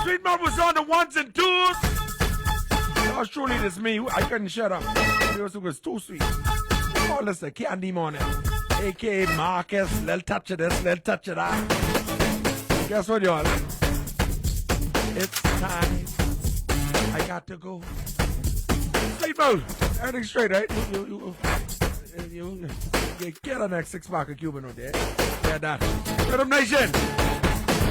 Sweet Mouth was on the ones and twos. Oh, surely it's me. I couldn't shut up. It was too sweet. Oh, listen, Candy Morning. A.K.A. Marcus. Little touch of this, little touch of that. Guess what, y'all? It's time. I got to go. Sweet Mouth. Everything's straight, right? You get on that 6-pack of Cuban out there. Yeah, that. Riddim Nation.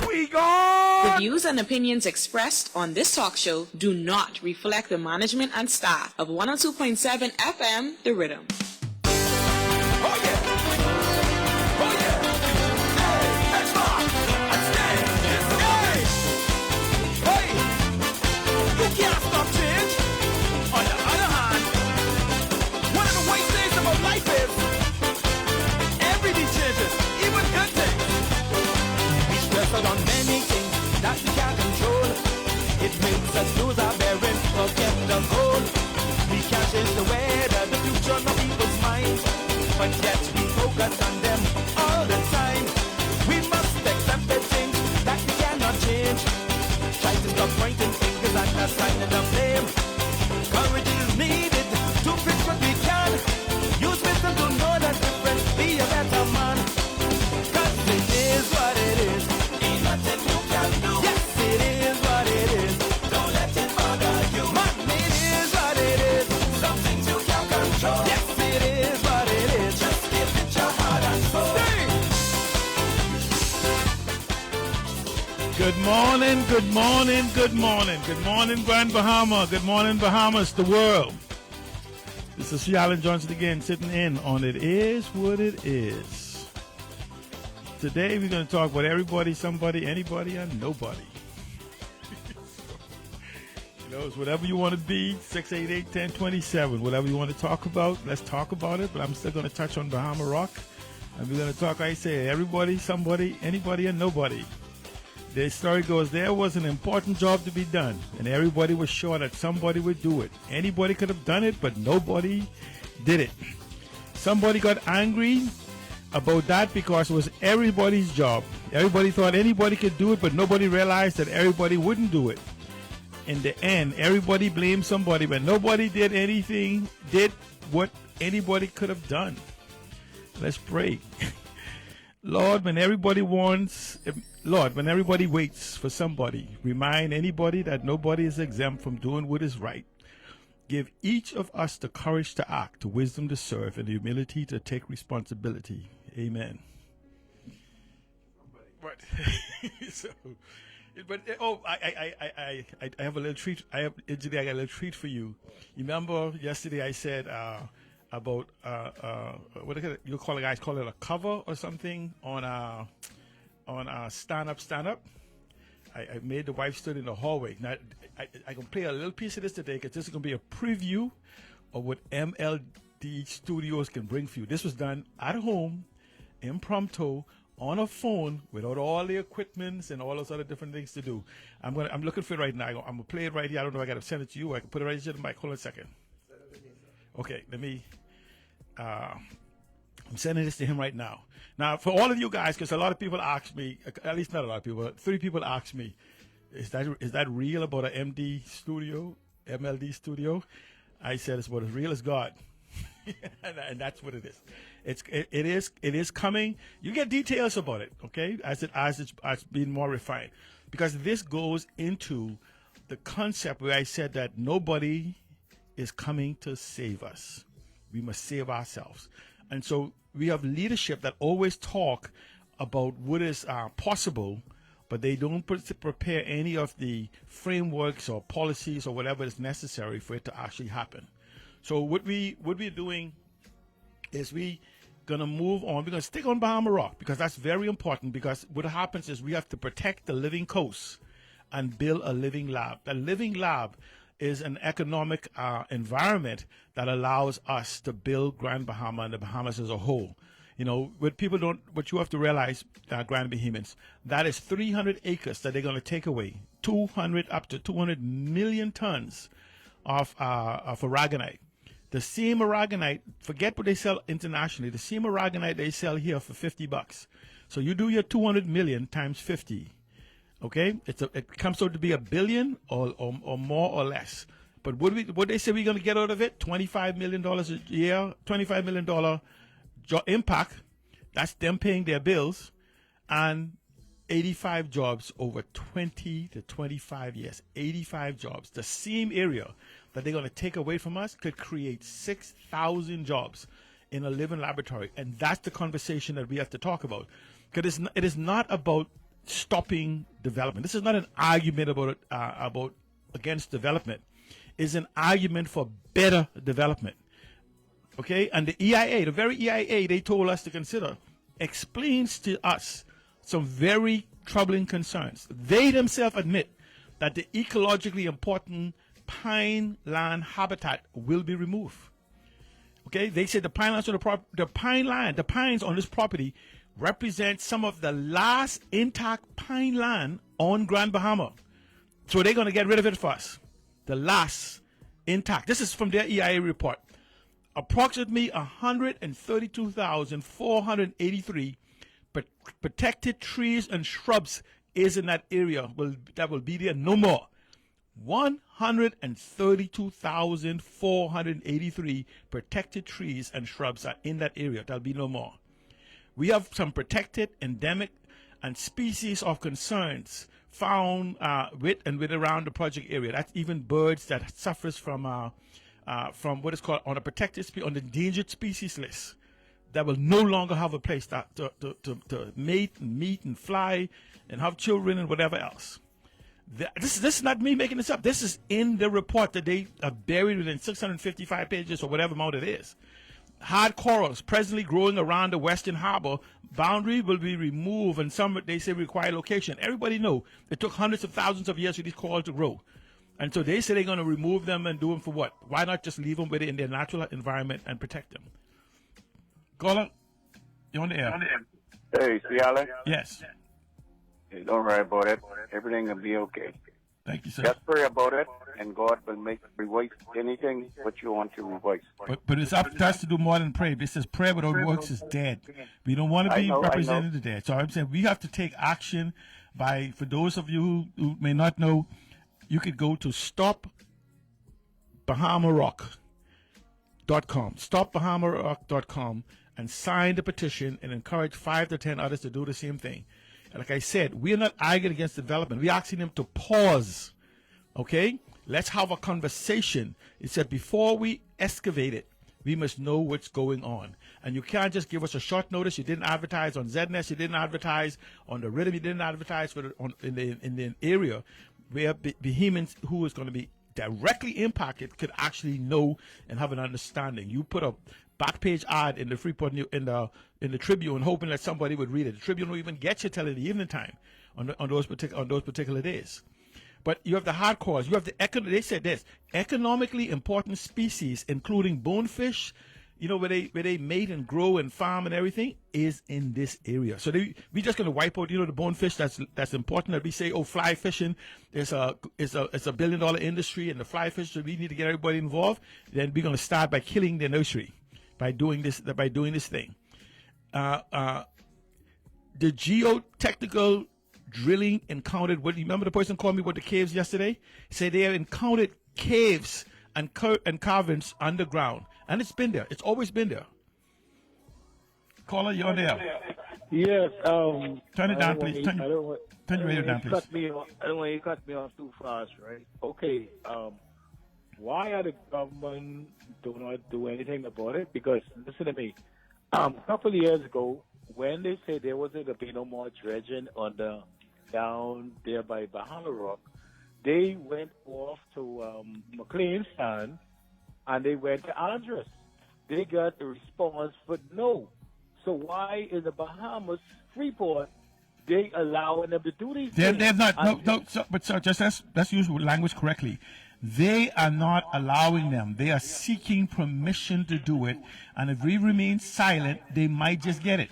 We gone. The views and opinions expressed on this talk show do not reflect the management and staff of 102.7 FM, The Riddim. Oh, yeah. Oh, yeah. Hey, that's rock. That's dead. Hey. Hey. You can't stop change. On the other hand, one of the white things about life is every day changes, even good things. We stress out on many things that we can't control. It makes us lose our bearings, forget the goal. We can't change the weather, the future, no people's minds, but yet we focus on them all the time. We must accept the things that we cannot change. Try to stop pointing fingers and assigning the blame. Courage is needed to fix what we can. Use wisdom to know the difference, be a better man. Cause it is what it is. Ain't nothing you can do. Yes, it is what it is. Don't let it bother you. Man, it is what it is. Some things you can't control. Yes, it is what it is. Just give it your heart and soul. Good morning, good morning, good morning. Good morning, Grand Bahama. Good morning, Bahamas, the world. This is C. Allen Johnson again, sitting in on It Is What It Is. Today we're going to talk about everybody, somebody, anybody, and nobody. You know, it's whatever you want to be, 688-1027. Whatever you want to talk about, let's talk about it. But I'm still going to touch on Bahama Rock. And we're going to talk, I say, everybody, somebody, anybody, and nobody. The story goes, there was an important job to be done, and everybody was sure that somebody would do it. Anybody could have done it, but nobody did it. Somebody got angry about that because it was everybody's job. Everybody thought anybody could do it, but nobody realized that everybody wouldn't do it. In the end, everybody blamed somebody, but nobody did anything, did what anybody could have done. Let's pray. Lord, when everybody waits for somebody, remind anybody that nobody is exempt from doing what is right. Give each of us the courage to act, the wisdom to serve, and the humility to take responsibility. Amen. But I have a little treat. I got a little treat for you. You remember yesterday I said about what you call it, guys? Call it a cover or something on stand up. I made the wife stood in the hallway. Now I can play a little piece of this today because this is going to be a preview of what MLD Studios can bring for you. This was done at home, impromptu, on a phone, without all the equipments and all those other different things to do. I'm looking for it right now. I'm gonna play it right here. I don't know if I got to send it to you. I can put it right here to the mic. Hold on a second. Okay, let me. I'm sending this to him right now. Now, for all of you guys, because a lot of people ask me, at least not a lot of people, but 3 people ask me, is that real about an MLD studio? I said it's about as real as God. and that's what it is. It is coming. You get details about it, okay, as it's being more refined, because this goes into the concept where I said that nobody is coming to save us. We must save ourselves. And so we have leadership that always talk about what is possible, but they don't prepare any of the frameworks or policies or whatever is necessary for it to actually happen. So what we're doing is we gonna move on. We're gonna stick on Bahama Rock because that's very important, because what happens is we have to protect the living coast and build a living lab. The living lab is an economic environment that allows us to build Grand Bahama and the Bahamas as a whole. You know, what you have to realize, Grand Bahamians, that is 300 acres that they're going to take away, up to 200 million tons of aragonite. The same aragonite, forget what they sell internationally, the same aragonite they sell here for $50. So you do your 200 million times 50. Okay, it comes out to be $1 billion or more or less. But what they say we're going to get out of it? $25 million a year, $25 million impact. That's them paying their bills, and 85 jobs over 20 to 25 years. 85 jobs. The same area that they're going to take away from us could create 6,000 jobs in a living laboratory, and that's the conversation that we have to talk about. Because it is not about stopping development. This is not an argument about against development. It's an argument for better development. Okay, and the EIA, the very EIA they told us to consider, explains to us some very troubling concerns. They themselves admit that the ecologically important pine land habitat will be removed. Okay, they said the pines on this property represent some of the last intact pine land on Grand Bahama. So they're going to get rid of it for us. The last intact. This is from their EIA report. Approximately 132,483 protected trees and shrubs is in that area. That will be there no more. 132,483 protected trees and shrubs are in that area. There'll be no more. We have some protected, endemic, and species of concerns found with around the project area. That's even birds that suffers from what is called on a protected on the endangered species list that will no longer have a place to mate and meet and fly and have children and whatever else. This is not me making this up. This is in the report that they are buried within 655 pages or whatever amount it is. Hard corals presently growing around the Western Harbor boundary will be removed, and some they say require location. Everybody know it took hundreds of thousands of years for these corals to grow, and so they say they're going to remove them and do them for what? Why not just leave them with it in their natural environment and protect them? Caller, you're on the air. Hey, see Alan? Yes. Hey, don't worry about it. Everything will be okay. Thank you, sir. Just pray about it, and God will revise anything what you want to revise. But it's up to us to do more than pray. This says prayer without works is dead. We don't want to be representing the dead. So I'm saying we have to take action by, for those of you who may not know, you could go to stopbahamarock.com, stopbahamarock.com, and sign the petition and encourage 5 to 10 others to do the same thing. And like I said, we are not arguing against development. We're asking them to pause. Okay? Let's have a conversation. It said before we excavate it, we must know what's going on. And you can't just give us a short notice. You didn't advertise on ZNS. You didn't advertise on the Riddim. You didn't advertise in the area where Bahamians who is going to be directly impacted could actually know and have an understanding. You put a back page ad in the Freeport in the Tribune, hoping that somebody would read it. The Tribune will even get you till in the evening time on those particular days. But you have the hardcores. You have they said this, economically important species, including bonefish, where they mate and grow and farm and everything, is in this area. So we just going to wipe out, the bonefish that's important. That we say, fly fishing is a $1 billion industry, and the fly fish, so we need to get everybody involved. Then we're going to start by killing the nursery by doing this thing. The geotechnical drilling encountered what? You remember the person called me about the caves yesterday? Say they have encountered caves and caverns underground, and it's been there. It's always been there. Caller, you're there. Yes. Turn it down, please. Turn your radio down, please. I don't want you to cut me off too fast, right? Okay. Why are the government do not do anything about it? Because listen to me. A couple of years ago, when they said there wasn't going to be no more dredging down there by Bahama Rock, they went off to McLean's Stand and they went to Andres. They got the response for no. So why in the Bahamas Freeport they allowing them to do these things? They're not. But just let's use language correctly. They are not allowing them. They are seeking permission to do it. And if we remain silent, they might just get it.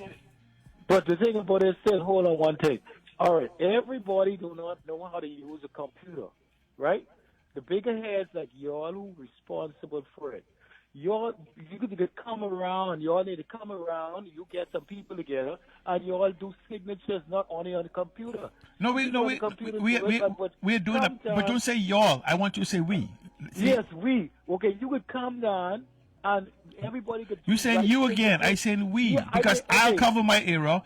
But the thing about it is, hold on one thing. All right, everybody do not know how to use a computer, right? The bigger heads like y'all who responsible for it. you could come around. You all need to come around. You get some people together, and you all do signatures not only on the computer. No, we're doing it, but don't say y'all. I want you to say we. See? Yes, we. Okay, you could come down, and everybody could. You saying you again? I saying we, yeah, because I'll cover my area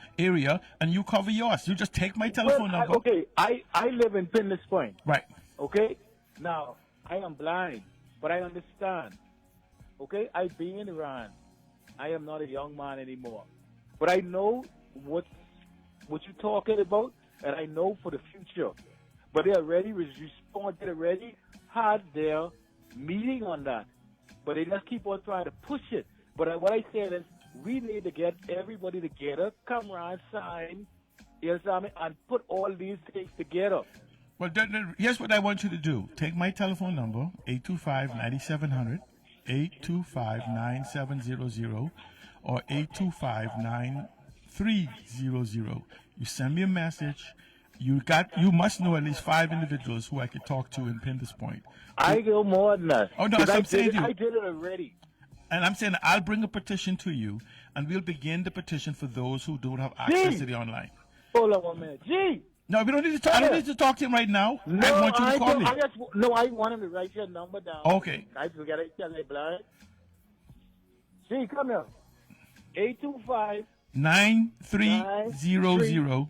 and you cover yours. You just take my telephone number. I live in Pinless Point. Right. Okay. Now I am blind, but I understand. Okay, I've been around. I am not a young man anymore, but I know what you're talking about, and I know for the future. But they already responded. They already had their meeting on that, but they just keep on trying to push it. But what I said is, we need to get everybody together, come around, sign, and put all these things together. Well, here's what I want you to do. Take my telephone number, 825-9700. 825-9700 or 825-9300. You send me a message. You must know at least 5 individuals who I could talk to and pin this point. I go more than that. Oh no, that's what I'm saying to you. I did it already. And I'm saying I'll bring a petition to you, and we'll begin the petition for those who don't have access to the online. Hold on 1 minute. Gee! No, we don't need to talk. I don't need to talk to him right now. No, I want you to call me. I want him to write your number down. Okay. I forget it. Tell me blind. See, come here. 825-9300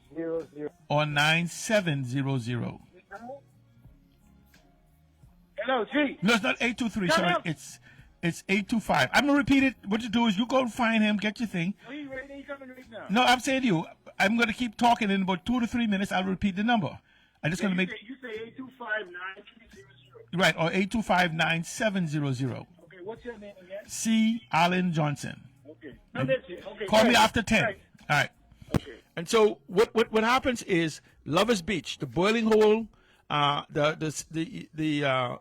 or 9700. Hello, G. No, it's not 823. Sorry, it's 825. I'm gonna repeat it. What you do is you go and find him, get your thing. Are you ready? Coming right now. No, I'm saying to you, I'm going to keep talking. In about 2 to 3 minutes, I'll repeat the number. I'm just going to make. You say 825-9300. Right, or 825-9700. Okay, what's your name again? C. Allen Johnson. Okay. No, that's it. Okay. Call me after 10. Right. All right. Okay. And so what happens is Lovers Beach, the Boiling Hole, the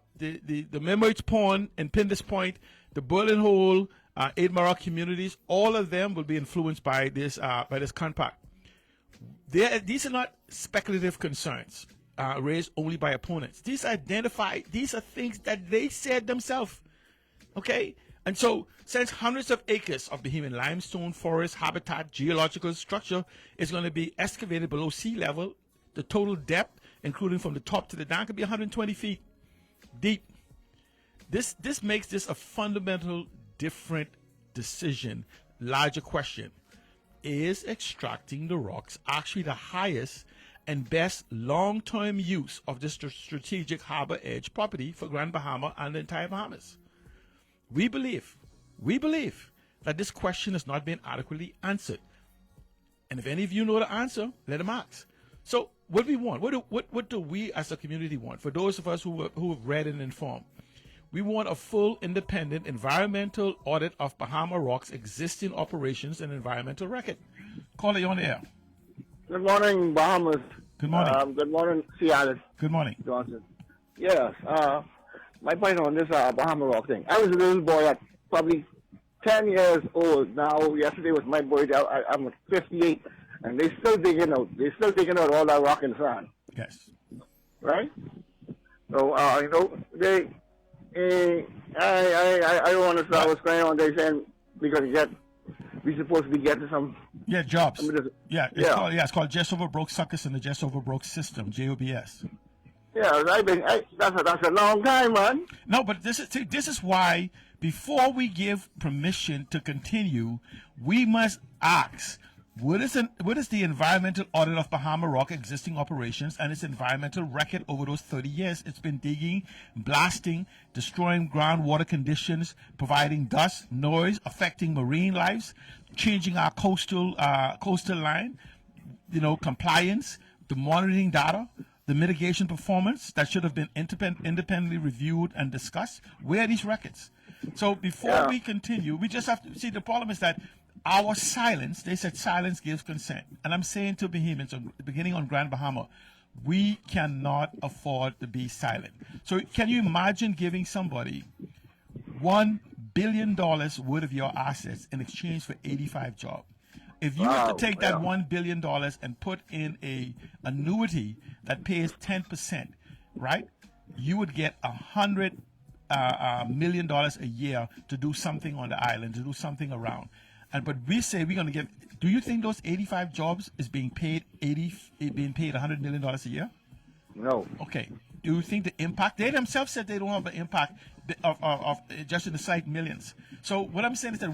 Memories Pond and Pindas Point, the Boiling Hole, Eight Mara communities, all of them will be influenced by this compact. These are not speculative concerns raised only by opponents. These are things that they said themselves. Okay? And so, since hundreds of acres of Bahamian limestone forest habitat geological structure is going to be excavated below sea level, the total depth, including from the top to the down, could be 120 feet deep. This makes this a fundamental different decision. Larger question: is extracting the rocks actually the highest and best long-term use of this strategic harbor edge property for Grand Bahama and the entire Bahamas? We believe that this question has not been adequately answered. And if any of you know the answer, let them ask. So what we want, what do we as a community want? For those of us who have read and informed, we want a full, independent environmental audit of Bahama Rock's existing operations and environmental record. Caller, you on the air. Good morning, Bahamas. Good morning. Good morning, Seattle. Good morning. Johnson. Yes. My point on this Bahama Rock thing. I was a little boy at probably 10 years old. Now, yesterday was my birthday. I'm 58, and they're still digging out. They're still digging out all that rock and sand. Yes. Right? So, they. I don't understand what's going on. They're saying we're supposed to be getting some. Yeah, jobs. It's called Just Over Broke Suckers in the Just Over Broke System, JOBS. Yeah, that's a long time, man. No, but this is why before we give permission to continue, we must ask, what is the environmental audit of Bahama Rock existing operations and its environmental record over those 30 years? It's been digging, blasting, destroying groundwater conditions, providing dust, noise, affecting marine lives, changing our coastal line, compliance, the monitoring data, the mitigation performance that should have been independently reviewed and discussed. Where are these records? So before we continue, we just have to see, the problem is that our silence, they said silence gives consent. And I'm saying to Bahamians, beginning on Grand Bahama, we cannot afford to be silent. So can you imagine giving somebody $1 billion worth of your assets in exchange for 85 jobs? If you were to take that $1 billion and put in a annuity that pays 10%, right, you would get $100 $1 million a year to do something on the island, to do something around. But we say we're going to give. Do you think those 85 jobs is being paid $100 million a year? No. Okay. Do you think the impact? They themselves said they don't have an impact of just in the site millions. So what I'm saying is that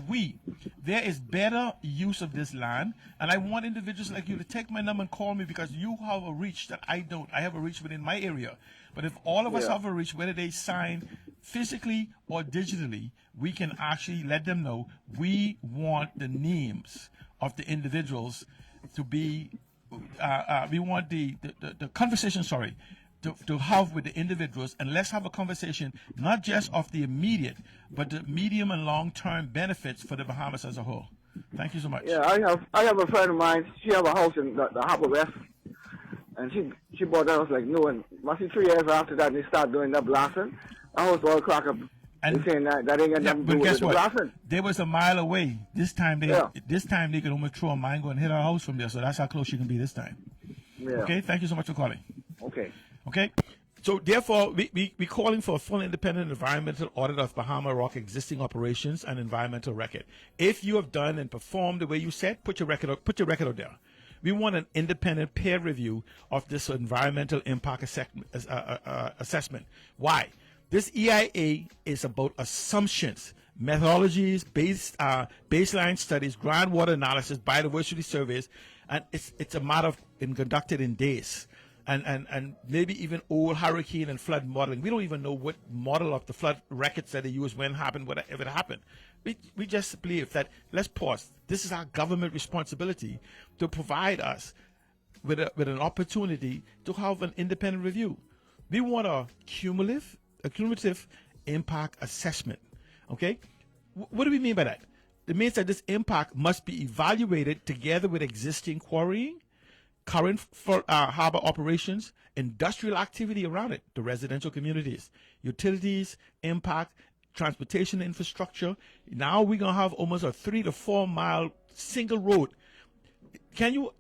there is better use of this land, and I want individuals like you to take my number and call me because you have a reach that I don't. I have a reach within my area. But if all of us have a reach, whether they sign physically or digitally, we can actually let them know we want the names of the individuals to be. We want the conversation. Sorry. To have with the individuals, and let's have a conversation not just of the immediate, but the medium and long-term benefits for the Bahamas as a whole. Thank you so much. Yeah, I have a friend of mine. She have a house in the Harbor West, and she bought that house like new. And must be 3 years after that, they start doing that blasting. The house all crack up. And they saying that ain't got nothing to do with the blasting. They was a mile away. This time they could almost throw a mine gun and hit our house from there. So that's how close you can be this time. Yeah. Okay. Thank you so much for calling. Okay. Okay, so therefore, we're calling for a full independent environmental audit of Bahama Rock existing operations and environmental record. If you have done and performed the way you said, put your record out there. We want an independent peer review of this environmental impact assessment. Why? This EIA is about assumptions, methodologies, baseline studies, groundwater analysis, biodiversity surveys, and it's a matter of conducted in days. And maybe even old hurricane and flood modeling. We don't even know what model of the flood records that they use, when it happened, whatever it happened. We just believe that, let's pause. This is our government responsibility to provide us with an opportunity to have an independent review. We want a cumulative impact assessment. Okay? What do we mean by that? It means that this impact must be evaluated together with existing quarrying, current harbor operations, industrial activity around it, the residential communities, utilities, impact, transportation infrastructure. Now we're going to have almost a 3 to 4 mile single road. Can you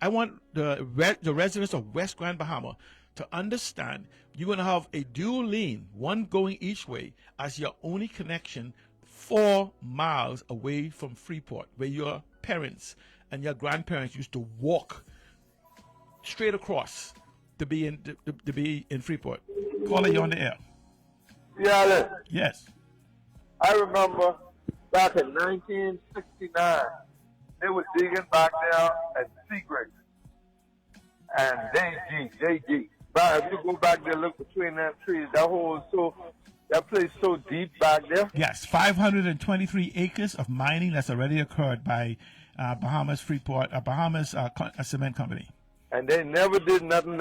I want the residents of West Grand Bahama to understand you're going to have a dual lane, one going each way, as your only connection 4 miles away from Freeport, where your parents and your grandparents used to walk straight across to be in Freeport. Caller, you on the air. Yeah, Yes. I remember back in 1969, they were digging back there at Secret and JG. But if you go back there, look between them trees, that place so deep back there. Yes, 523 acres of mining that's already occurred by Bahamas Cement Company. And they never did nothing.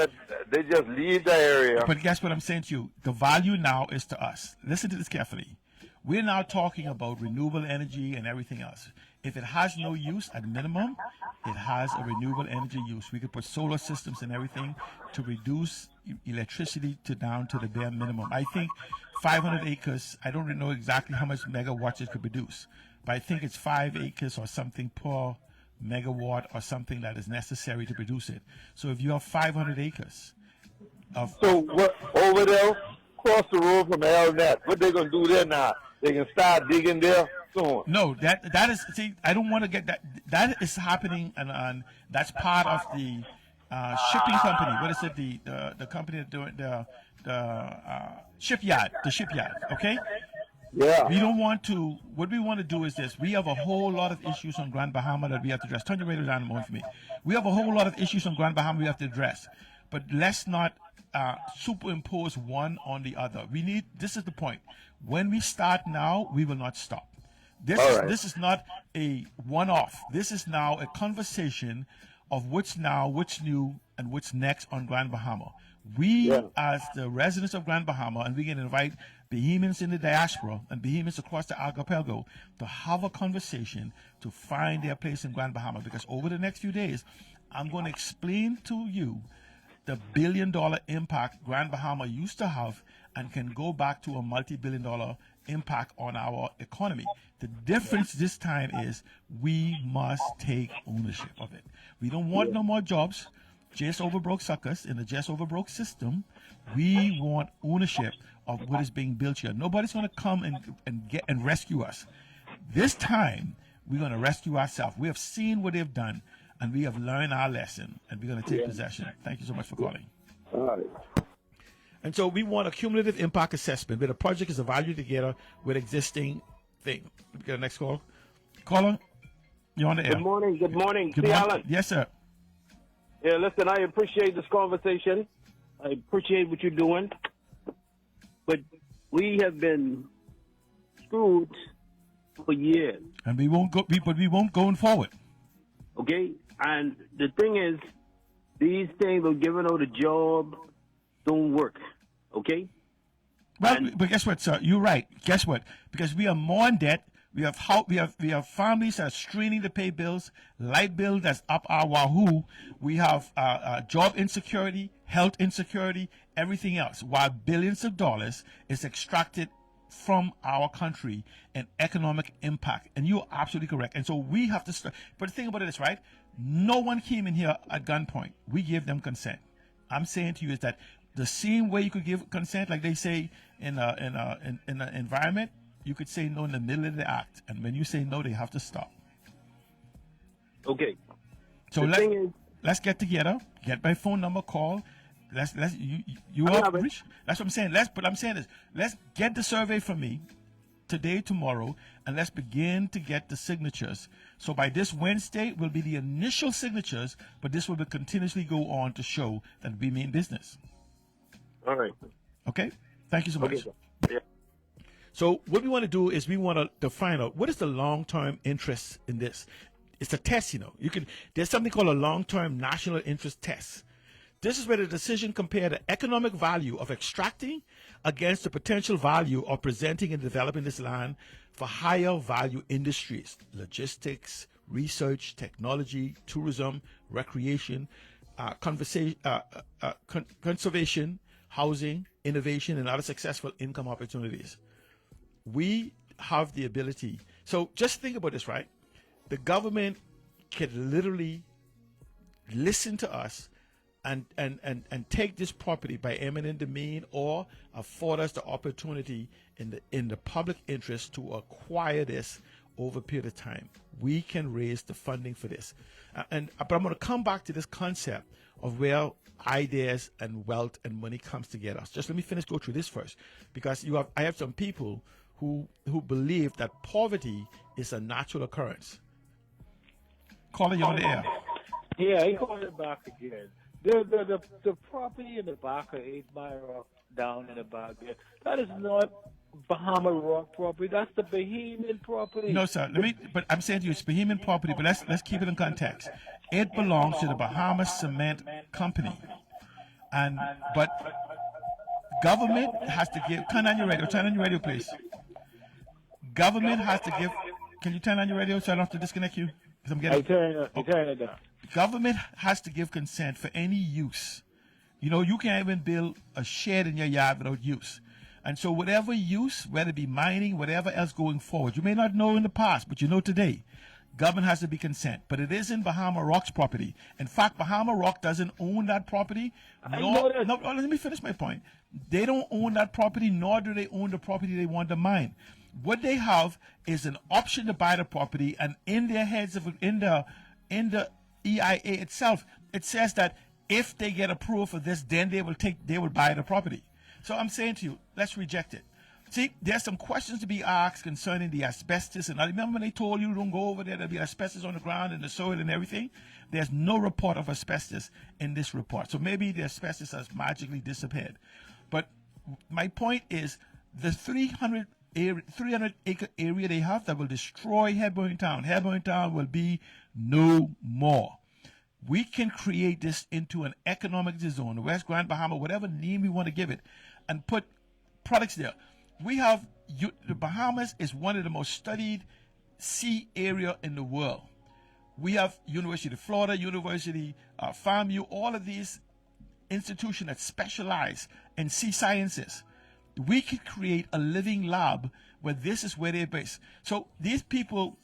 They just leave the area. But guess what I'm saying to you? The value now is to us. Listen to this carefully. We're now talking about renewable energy and everything else. If it has no use, at minimum, it has a renewable energy use. We could put solar systems and everything to reduce electricity down to the bare minimum. I think 500 acres, I don't really know exactly how much megawatts it could produce, but I think it's 5 acres or something per megawatt or something that is necessary to produce it. So if you have 500 acres of... So what, over there, across the road from LNet, what they going to do there now? They can start digging there soon. No, that is, see, I don't want to get that. That is happening, and that's part of the shipping company. What is it? The company that doing the shipyard, okay? Yeah. We don't want to, what we want to do is this. We have a whole lot of issues on Grand Bahama that we have to address. Turn your radio down more for me. We have a whole lot of issues on Grand Bahama we have to address. But let's not superimpose one on the other. This is the point. When we start now, we will not stop. This is not a one-off. This is now a conversation of what's new, and what's next on Grand Bahama. We, as the residents of Grand Bahama, and we can invite Bahamians in the diaspora and Bahamians across the archipelago to have a conversation to find their place in Grand Bahama. Because over the next few days, I'm going to explain to you the billion-dollar impact Grand Bahama used to have and can go back to a multi-billion-dollar impact on our economy. The difference this time is we must take ownership of it. We don't want no more jobs. just overbroke suckers in the just overbroke system. We want ownership of what is being built here. Nobody's going to come and rescue us. This time, we're going to rescue ourselves. We have seen what they've done, and we have learned our lesson, and we're going to take possession. Thank you so much for calling. All right. And so we want a cumulative impact assessment where the project is evaluated together with existing thing. We get a next call. Caller, you're on the air. Good morning. Good morning. Good See, morning. Alan. Yes, sir. Yeah, listen, I appreciate this conversation. I appreciate what you're doing. But we have been screwed for years. And we won't go. But we won't going forward. Okay? And the thing is, these things of giving out a job don't work. Okay? Well, but guess what, sir? You're right. Guess what? Because we are more in debt. We have families that are straining to pay bills, light bill that's up our wahoo. We have job insecurity, health insecurity, everything else. While billions of dollars is extracted from our country and economic impact. And you're absolutely correct. And so we have to start. But the thing about it is, right? No one came in here at gunpoint. We gave them consent. I'm saying to you is that the same way you could give consent, like they say in an environment, you could say no in the middle of the act, and when you say no, they have to stop. Okay. So let's get together, get my phone number, call. Let's you are rich. That's what I'm saying. But I'm saying is let's get the survey from me today, tomorrow, and let's begin to get the signatures. So by this Wednesday will be the initial signatures, but this will be continuously go on to show that we mean business. All right. Okay? Thank you so much. Okay. Yeah. So what we want to do is we want to find out what is the long-term interest in this. It's a test, there's something called a long-term national interest test. This is where the decision compares the economic value of extracting against the potential value of presenting and developing this land for higher value industries, logistics, research, technology, tourism, recreation, conservation, housing, innovation, and other successful income opportunities. We have the ability. So just think about this, right? The government can literally listen to us and take this property by eminent domain or afford us the opportunity in the public interest to acquire this over a period of time. We can raise the funding for this. But I'm going to come back to this concept of where ideas and wealth and money comes together. Just let me go through this first, because I have some people who believe that poverty is a natural occurrence. Caller, you on the air. Yeah, he called it back again. The property in the back of 8 Mile Rock down in the back there, that is not Bahama Rock property. That's the Bahamian property. No, sir. But I'm saying to you, it's Bahamian property. But let's keep it in context. It belongs to the Bahama Cement Company, but government has to give. Turn on your radio. Turn on your radio, please. Government has to give. Can you turn on your radio so I don't have to disconnect you? Because I'm getting. Turn it down. Government has to give consent for any use. You can't even build a shed in your yard without use. And so whatever use, whether it be mining, whatever else going forward, you may not know in the past, but you know today, government has to be consent. But it is in Bahama Rock's property. In fact, Bahama Rock doesn't own that property. No, let me finish my point. They don't own that property, nor do they own the property they want to mine. What they have is an option to buy the property, and in their heads, in the EIA itself, it says that if they get approval for this, then they will buy the property. So I'm saying to you, let's reject it. See, there's some questions to be asked concerning the asbestos. And I remember when they told you don't go over there, there'll be asbestos on the ground and the soil and everything. There's no report of asbestos in this report. So maybe the asbestos has magically disappeared. But my point is the 300 acre area they have that will destroy Hebron Town. Hebron Town will be no more. We can create this into an economic zone, West Grand Bahama, whatever name we want to give it, and put products there. We have the Bahamas is one of the most studied sea area in the world. We have University of Florida, University FAMU, all of these institutions that specialize in sea sciences. We could create a living lab where this is where they're based. So these people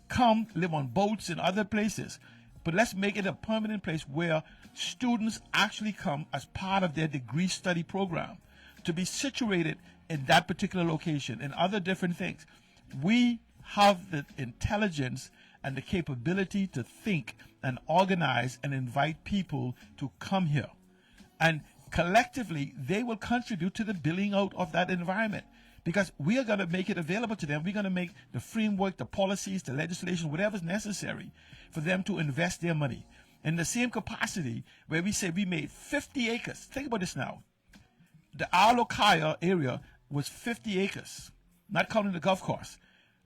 come, live on boats in other places, but let's make it a permanent place where students actually come as part of their degree study program to be situated in that particular location and other different things. We have the intelligence and the capability to think and organize and invite people to come here. And collectively, they will contribute to the building out of that environment, because we are going to make it available to them. We're going to make the framework, the policies, the legislation, whatever's necessary for them to invest their money. In the same capacity where we say we made 50 acres. Think about this now. The Alokaya area was 50 acres, not counting the golf course.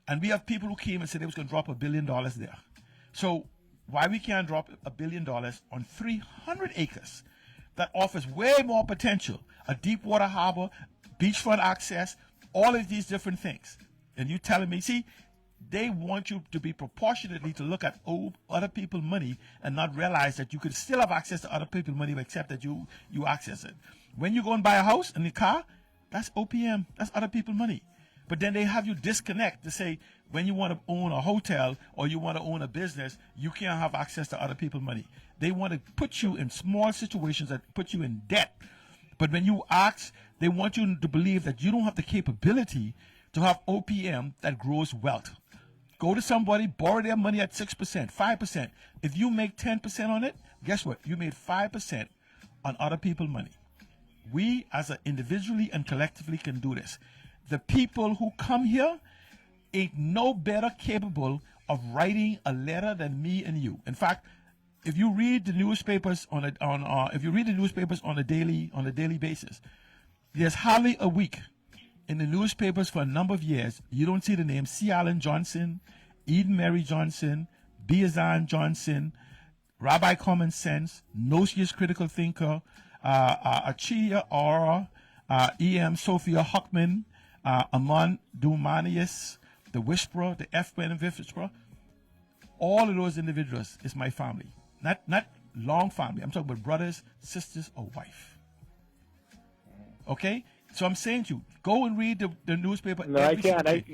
And we have people who came and said they was going to drop $1 billion there. So why we can't drop $1 billion on 300 acres that offers way more potential, a deep water harbor, beachfront access, all of these different things. And you telling me, see, they want you to be proportionately to look at other people's money and not realize that you could still have access to other people's money except that you access it. When you go and buy a house and a car, that's OPM, that's other people's money. But then they have you disconnect to say when you want to own a hotel or you want to own a business, you can't have access to other people's money. They want to put you in small situations that put you in debt. But when you ask, they want you to believe that you don't have the capability to have OPM that grows wealth. Go to somebody, borrow their money at 6%, 5%. If you make 10% on it, guess what? You made 5% on other people's money. We, as a individually and collectively, can do this. The people who come here ain't no better capable of writing a letter than me and you. In fact, if you read the newspapers on a daily basis, there's hardly a week in the newspapers for a number of years you don't see the name C. Allen Johnson, Eden Mary Johnson, Biazan Johnson, Rabbi Common Sense, Nocius Critical Thinker, Achia Aura, E.M. Sophia Huckman, Amon Dumanius, the Whisperer, the F-Man Whisperer. All of those individuals is my family. Not long family. I'm talking about brothers, sisters, or wife. Okay? So I'm saying to you, go and read the newspaper. No, I can't. I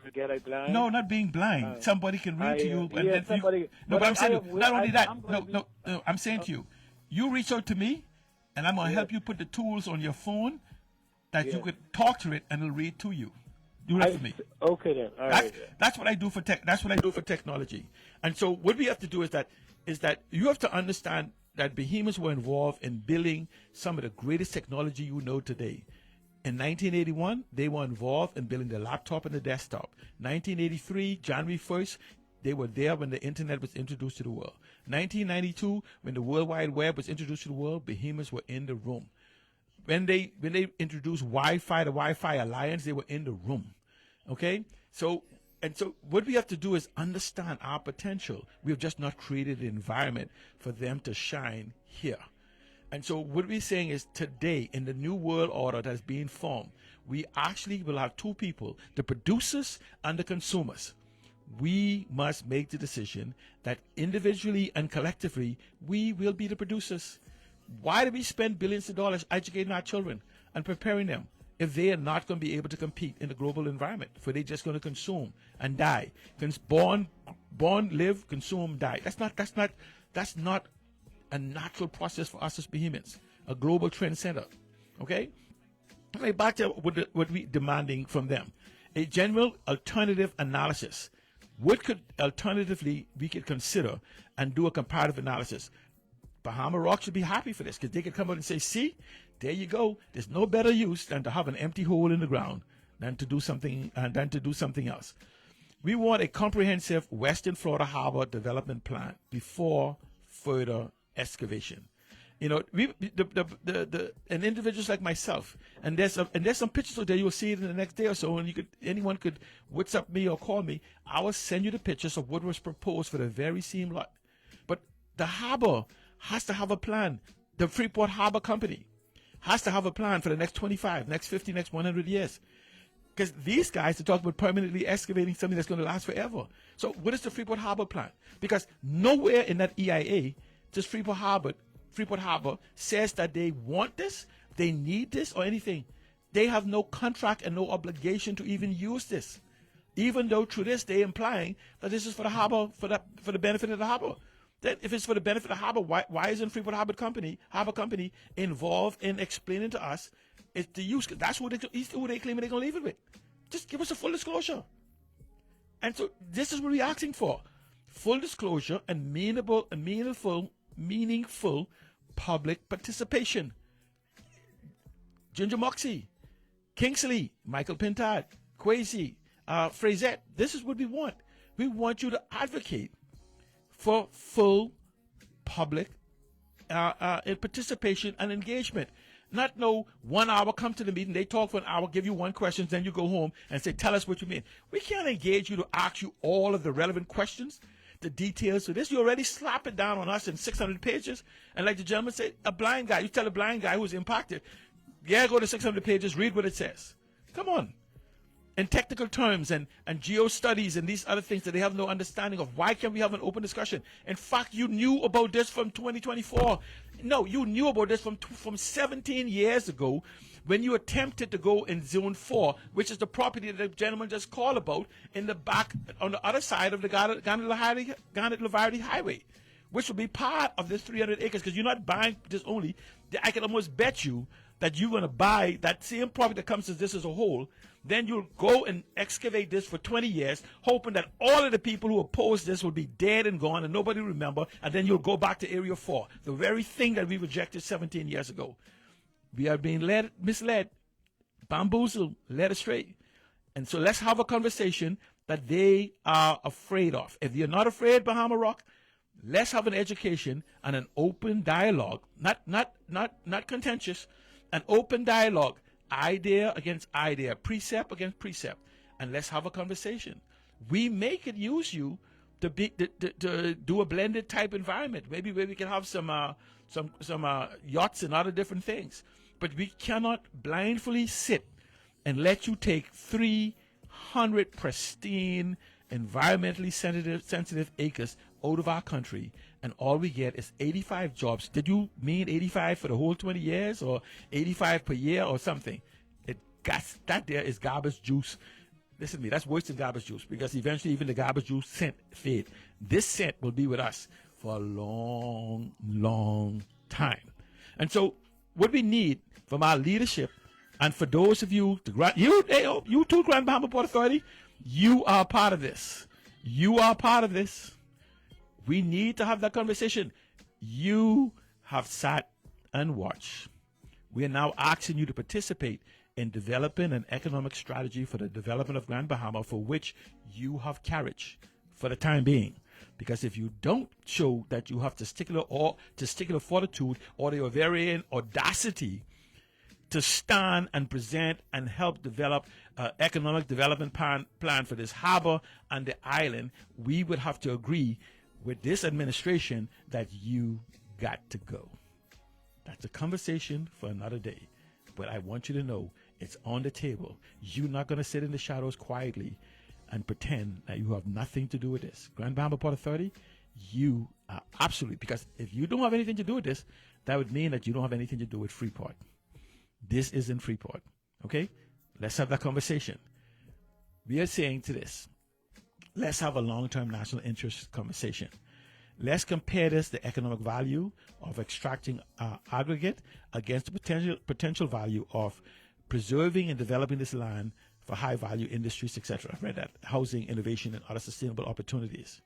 forget I'm blind. No, not being blind. Somebody can read to you. And yeah, then somebody. No, but I'm saying not only that. No, I'm saying to you, you reach out to me, and I'm going to help you put the tools on your phone that you could talk to it, and it'll read to you. Do that for me. Okay then. All right. That's what I do for tech. That's what I do for technology. And so what we have to do is that you have to understand that behemoths were involved in building some of the greatest technology you know today. In 1981, they were involved in building the laptop and the desktop. 1983, January 1st, they were there when the internet was introduced to the world. 1992, when the World Wide Web was introduced to the world, behemoths were in the room. When they introduced Wi-Fi, the Wi-Fi Alliance, they were in the room. Okay? So what we have to do is understand our potential. We have just not created an environment for them to shine here. And so what we're saying is today, in the new world order that's being formed, we actually will have two people, the producers and the consumers. We must make the decision that individually and collectively, we will be the producers. Why do we spend billions of dollars educating our children and preparing them if they are not going to be able to compete in the global environment? For they're just going to consume and die. Born, live, consume, die. That's not a natural process for us as behemoths, a global trend center. Okay? Okay, back to what we're demanding from them. A general alternative analysis. What could alternatively we could consider and do a comparative analysis? Bahama Rock should be happy for this because they could come out and say, see, there you go. There's no better use than to have an empty hole in the ground than to do something else. We want a comprehensive Western Florida Harbor development plan before further excavation. You know, and individuals like myself, and there's some pictures out there. You'll see it in the next day or so, and anyone could WhatsApp me or call me. I will send you the pictures of what was proposed for the very same lot. But the harbor has to have a plan. The Freeport Harbor Company has to have a plan for the next 25, next 50, next 100 years. Because these guys are talking about permanently excavating something that's going to last forever. So what is the Freeport Harbor plan? Because nowhere in that EIA does Freeport Harbor says that they want this, they need this, or anything. They have no contract and no obligation to even use this. Even though through this they're implying that this is for the harbor, for the benefit of the harbor. then if it's for the benefit of the harbor, why isn't Freeport Harbor Company involved in explaining to us it's the use? That's who they claim they're going to leave it with. Just give us a full disclosure. And so this is what we're asking for: full disclosure and meaningful public participation. Ginger Moxie, Kingsley, Michael Pintard, Kwesi, Frazette. This is what we want. We want you to advocate for full public participation and engagement. Not no 1 hour, come to the meeting, they talk for an hour, give you one question, then you go home and say, tell us what you mean. We can't engage you to ask you all of the relevant questions, the details to this. You already slap it down on us in 600 pages. And like the gentleman said, a blind guy, you tell a blind guy who's impacted, yeah, go to 600 pages, read what it says. Come on. In technical terms and geo studies and these other things that they have no understanding of. Why can't we have an open discussion? In fact, you knew about this from 2024. No, you knew about this from 17 years ago when you attempted to go in Zone 4, which is the property that the gentleman just called about in the back, on the other side of the Garnet-Lavardi Highway, which will be part of this 300 acres, because you're not buying this only. I can almost bet you that you're going to buy that same property that comes as this as a whole. Then you'll go and excavate this for 20 years, hoping that all of the people who oppose this will be dead and gone and nobody will remember, and then you'll go back to Area 4, the very thing that we rejected 17 years ago. We are being misled, bamboozled, led astray. And so let's have a conversation that they are afraid of. If you're not afraid, Bahama Rock, let's have an education and an open dialogue, not contentious, an open dialogue, idea against idea, precept against precept, and let's have a conversation. We may could use you to do a blended type environment, maybe where we can have some yachts and other different things. But we cannot blindly sit and let you take 300 pristine, environmentally sensitive acres out of our country, and all we get is 85 jobs. Did you mean 85 for the whole 20 years or 85 per year or something? That there is garbage juice. Listen to me, that's worse than garbage juice, because eventually even the garbage juice scent fade. This scent will be with us for a long, long time. And so what we need from our leadership, and for those of you, you too, Grand Bahama Port Authority, you are part of this. You are part of this. We need to have that conversation. You have sat and watched. We are now asking you to participate in developing an economic strategy for the development of Grand Bahama, for which you have courage for the time being. Because if you don't show that you have testicular fortitude or the ovarian audacity to stand and present and help develop an economic development plan for this harbor and the island, we would have to agree with this administration that you got to go. That's a conversation for another day. But I want you to know it's on the table. You're not going to sit in the shadows quietly and pretend that you have nothing to do with this. Grand Bahama Port Authority, you are absolutely, because if you don't have anything to do with this, that would mean that you don't have anything to do with Freeport. This isn't Freeport, okay? Let's have that conversation. We are saying to this, let's have a long-term national interest conversation. Let's compare this, the economic value of extracting aggregate against the potential value of preserving and developing this land for high-value industries, etc. I've read that, housing, innovation, and other sustainable opportunities.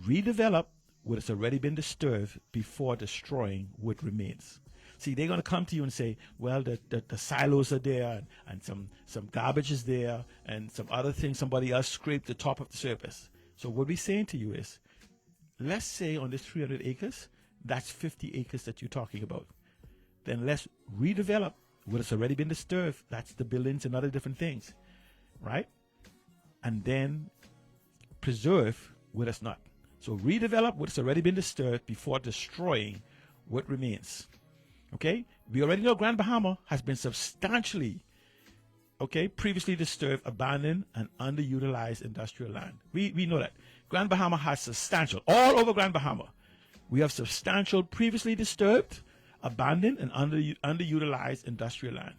Redevelop what has already been disturbed before destroying what remains. See, they're going to come to you and say, well, the silos are there, and some garbage is there, and some other things, somebody else scraped the top of the surface. So what we're saying to you is, let's say on this 300 acres, that's 50 acres that you're talking about. Then let's redevelop what has already been disturbed. That's the buildings and other different things, right? And then preserve what has not. So redevelop what has already been disturbed before destroying what remains. Okay? We already know Grand Bahama has been substantially, previously disturbed, abandoned, and underutilized industrial land. We know that. Grand Bahama has substantial, all over Grand Bahama, we have substantial previously disturbed, abandoned, and underutilized industrial land.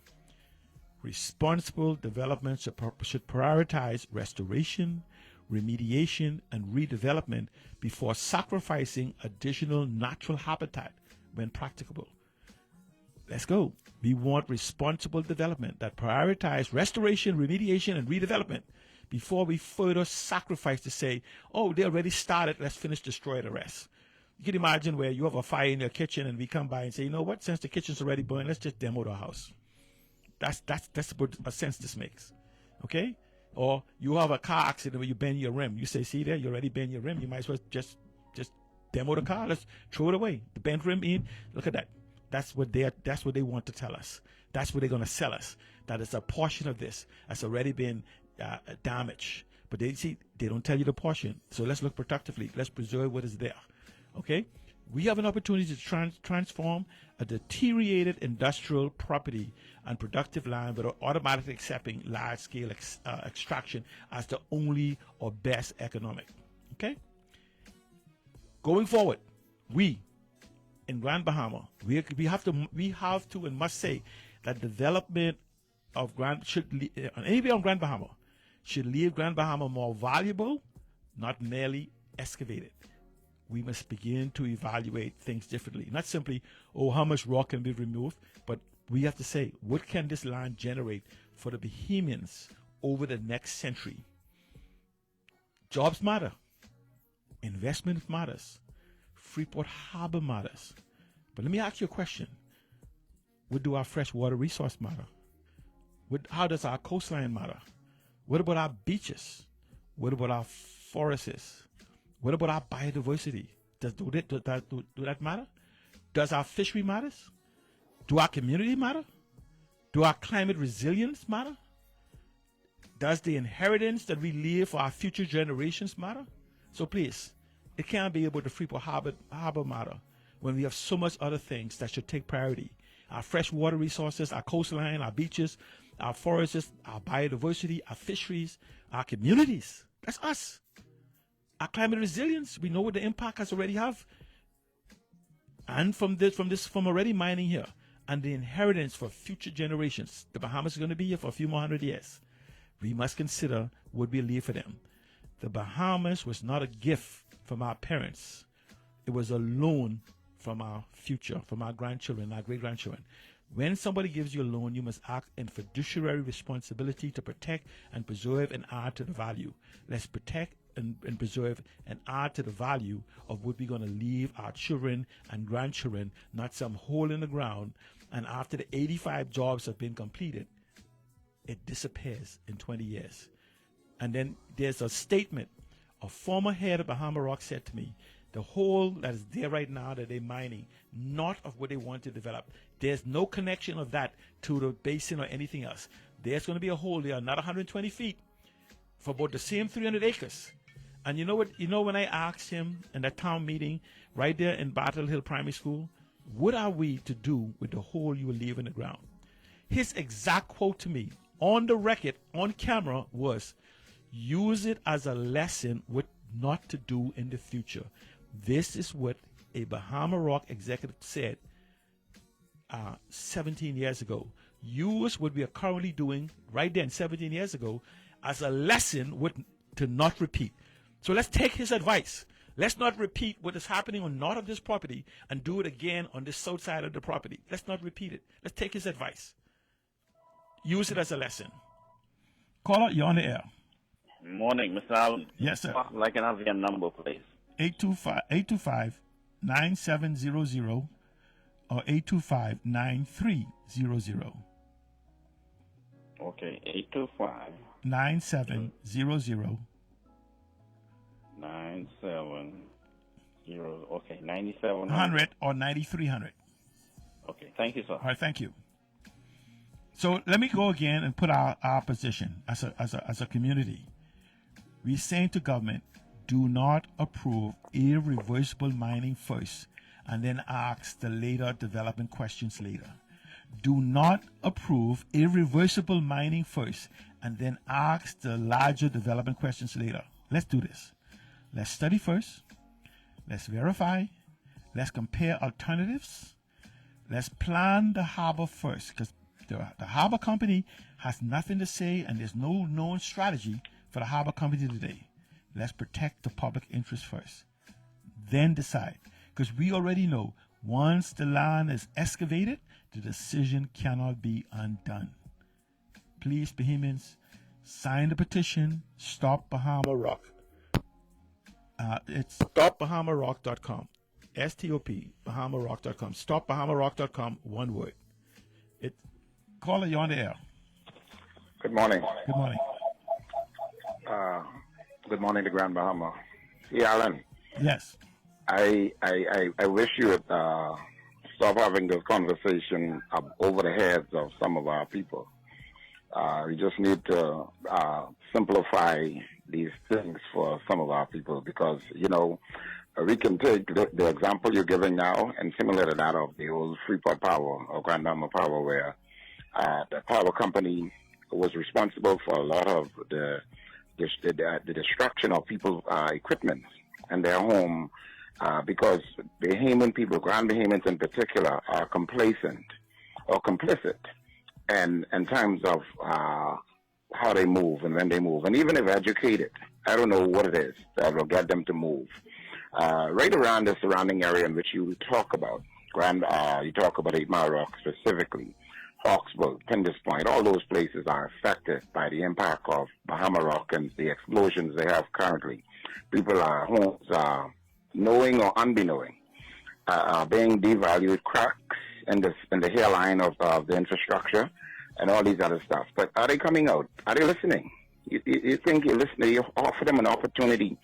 Responsible development should prioritize restoration, remediation, and redevelopment before sacrificing additional natural habitat when practicable. Let's go. We want responsible development that prioritizes restoration, remediation, and redevelopment before we further sacrifice to say, oh, they already started, let's finish destroy the rest. You can imagine where you have a fire in your kitchen and we come by and say, you know what, since the kitchen's already burned, let's just demo the house. That's what a sense this makes. Okay? Or you have a car accident where you bend your rim. You say, see there, you already bent your rim. You might as well just demo the car. Let's throw it away. The bent rim in. Look at that. That's what they want to tell us. That's what they're going to sell us. That is a portion of this that's already been damaged. But they don't tell you the portion. So let's look productively. Let's preserve what is there. Okay? We have an opportunity to transform a deteriorated industrial property and productive land without automatically accepting large-scale extraction as the only or best economic. Okay? Going forward, we in Grand Bahama, we have to and must say that development of anywhere on Grand Bahama should leave Grand Bahama more valuable, not merely excavated. We must begin to evaluate things differently. Not simply, how much rock can be removed, but we have to say, what can this land generate for the Bahamians over the next century? Jobs matter. Investment matters. Freeport Harbor matters. But let me ask you a question. What do our freshwater resource matter? How does our coastline matter? What about our beaches? What about our forests? What about our biodiversity? Does that matter? Does our fishery matter? Do our community matter? Do our climate resilience matter? Does the inheritance that we leave for our future generations matter? So please, it can't be able to Freeport Harbor matter when we have so much other things that should take priority. Our freshwater resources, our coastline, our beaches, our forests, our biodiversity, our fisheries, our communities. That's us. Our climate resilience, we know what the impact has already have. And from already mining here, and the inheritance for future generations. The Bahamas is going to be here for a few more 100 years. We must consider what we leave for them. The Bahamas was not a gift from our parents. It was a loan from our future, from our grandchildren, our great-grandchildren. When somebody gives you a loan, you must act in fiduciary responsibility to protect and preserve and add to the value. Let's protect and preserve and add to the value of what we're going to leave our children and grandchildren, not some hole in the ground. And after the 85 jobs have been completed, it disappears in 20 years. And then there's a statement. A former head of Bahama Rock said to me, the hole that is there right now that they're mining, not of what they want to develop. There's no connection of that to the basin or anything else. There's going to be a hole there, not 120 feet, for about the same 300 acres. And you know what? You know when I asked him in that town meeting right there in Battle Hill Primary School, what are we to do with the hole you will leave in the ground? His exact quote to me on the record, on camera, was, use it as a lesson what not to do in the future. This is what a Bahama Rock executive said 17 years ago. Use what we are currently doing right then 17 years ago as a lesson what to not repeat. So let's take his advice. Let's not repeat what is happening on north of this property and do it again on the south side of the property. Let's not repeat it. Let's take his advice. Use it as a lesson. Caller, you're on the air. Morning, Mr. Allen. Yes, sir. Like can have your number, please. 825-9700 or 825-9300. Okay, 825 9700. 970. Okay, 9700 100 or 9300. Okay, thank you, sir. All right, thank you. So let me go again and put our position as a community. We're saying to government, do not approve irreversible mining first and then ask the later development questions later. Do not approve irreversible mining first and then ask the larger development questions later. Let's do this. Let's study first. Let's verify. Let's compare alternatives. Let's plan the harbor first, because the harbor company has nothing to say and there's no known strategy for the harbor company today. Let's protect the public interest first. Then decide. Because we already know once the land is excavated, the decision cannot be undone. Please, Bahamians, sign the petition. Stop Bahama Rock. It's stopbahamarock.com. STOP, BahamaRock.com. StopBahamaRock.com, one word. Caller, you're on the air. Good morning. Good morning. Good morning to Grand Bahama. See, Alan. Yes. I wish you would stop having this conversation over the heads of some of our people. We just need to simplify these things for some of our people because, you know, we can take the example you're giving now and similar to that of the old Freeport Power or Grand Bahama Power where the power company was responsible for a lot of the destruction of people's equipment and their home because Bahamian people, Grand Bahamians in particular, are complacent or complicit in terms of how they move and when they move. And even if educated, I don't know what it is that will get them to move. Right around the surrounding area in which you talk about, you talk about 8 Mile Rock specifically, Hawksburg, Pindus Point, all those places are affected by the impact of Bahama Rock and the explosions they have currently. People are homes knowing or unbeknowing being devalued, cracks in the hairline of the infrastructure and all these other stuff. But are they coming out? Are they listening? You think you're listening? You offer them an opportunity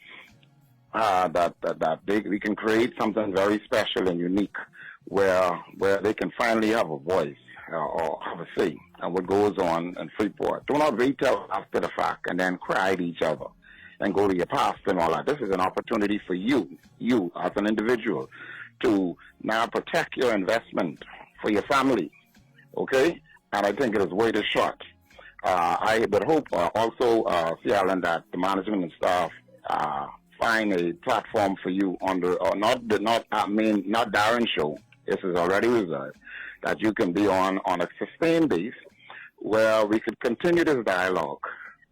that we can create something very special and unique where they can finally have a voice or have a say and what goes on in Freeport. Do not wait till after the fact and then cry at each other and go to your past and all that. This is an opportunity for you as an individual to now protect your investment for your family, okay? And I think it is way too short. I would hope also, see, Alan, that the management and staff find a platform for you on the, or not Darren show. This is already reserved, that you can be on a sustained base where we could continue this dialogue